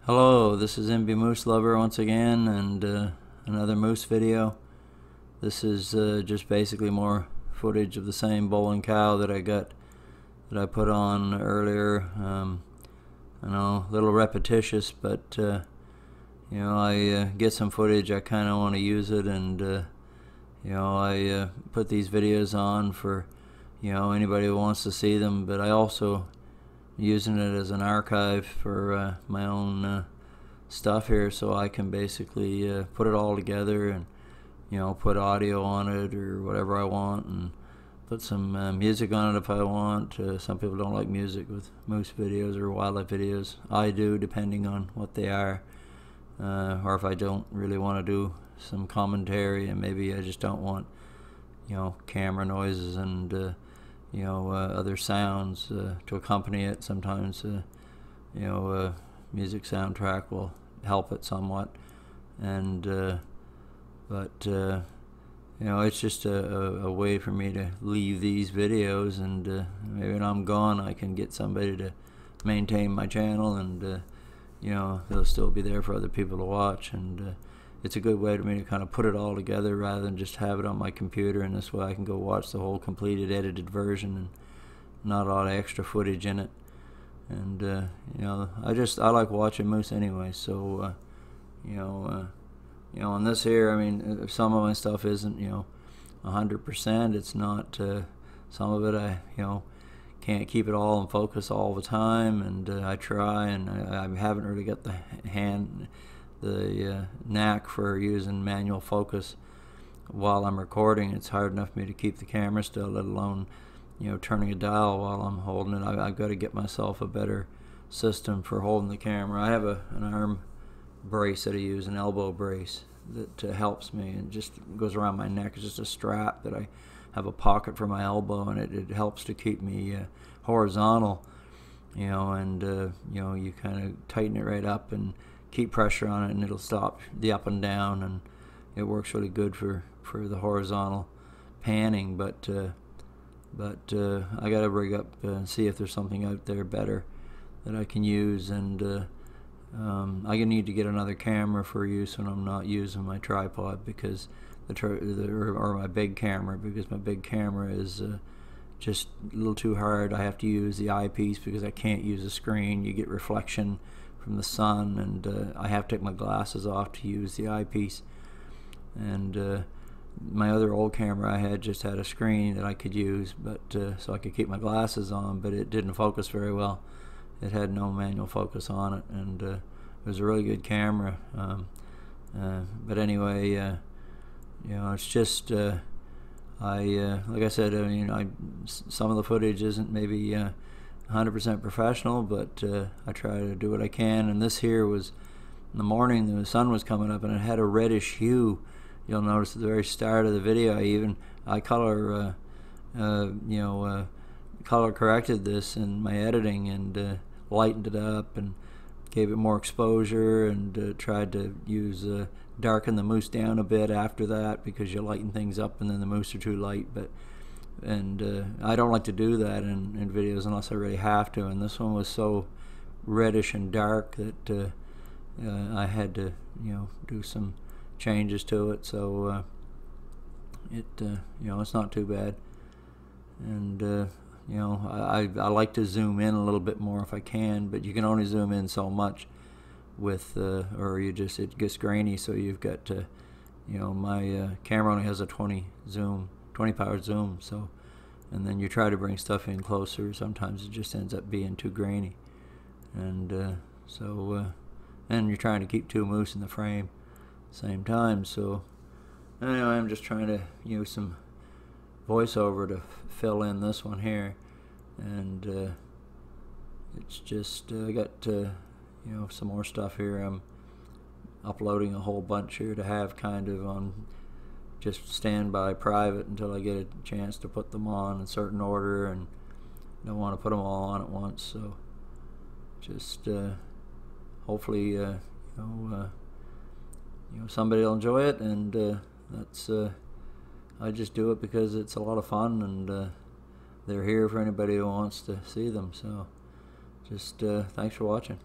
Hello, this is MB Moose Lover once again, and another moose video. This is just basically more footage of the same bull and cow that I put on earlier. I know, a little repetitious, but I get some footage, I kind of want to use it, and I put these videos on for anybody who wants to see them, but I also using it as an archive for my own stuff here, so I can basically put it all together and put audio on it or whatever I want, and put some music on it if I want. Some people don't like music with moose videos or wildlife videos. I do, depending on what they are, or if I don't really want to do some commentary, and maybe I just don't want camera noises and other sounds to accompany it. Sometimes music soundtrack will help it somewhat, and it's just a way for me to leave these videos, and maybe when I'm gone I can get somebody to maintain my channel, and they'll still be there for other people to watch, and it's a good way for me to kind of put it all together rather than just have it on my computer, and this way I can go watch the whole completed edited version and not a lot of extra footage in it. And I like watching moose anyway, so on this here, I mean, if some of my stuff isn't 100%, it's not some of it I can't keep it all in focus all the time, and I try, and I haven't really got the knack for using manual focus while I'm recording. It's hard enough for me to keep the camera still, let alone turning a dial while I'm holding it. I've got to get myself a better system for holding the camera. I have an arm brace that I use, an elbow brace that helps me, and just goes around my neck. It's just a strap that I have a pocket for my elbow, and it helps to keep me horizontal, and you kind of tighten it right up and keep pressure on it, and it'll stop the up and down, and it works really good for the horizontal panning. But I gotta rig up and see if there's something out there better that I can use, and I need to get another camera for use when I'm not using my tripod, because or my big camera, because my big camera is just a little too hard. I have to use the eyepiece because I can't use a screen. You get reflection from the sun, and I have to take my glasses off to use the eyepiece. And my other old camera I had just had a screen that I could use, but so I could keep my glasses on, but it didn't focus very well. It had no manual focus on it, and it was a really good camera. But anyway, it's just like I said, some of the footage isn't maybe 100% professional, but I try to do what I can. And this here was in the morning, the sun was coming up, and it had a reddish hue. You'll notice at the very start of the video, I color color corrected this in my editing, and lightened it up and gave it more exposure, and tried to use darken the moose down a bit after that, because you lighten things up and then the moose are too light. And I don't like to do that in videos unless I really have to, and this one was so reddish and dark that I had to do some changes to it, so it's not too bad. And I like to zoom in a little bit more if I can, but you can only zoom in so much with or it gets grainy. So you've got to my camera only has a 20 power zoom, so, and then you try to bring stuff in closer, sometimes it just ends up being too grainy, and and you're trying to keep two moose in the frame at the same time. So anyway, I'm just trying to use some voiceover to fill in this one here, and it's just I got some more stuff here. I'm uploading a whole bunch here to have kind of on just standby private until I get a chance to put them on in certain order, and don't want to put them all on at once. So just hopefully somebody will enjoy it, and that's I just do it because it's a lot of fun, and they're here for anybody who wants to see them. So just thanks for watching.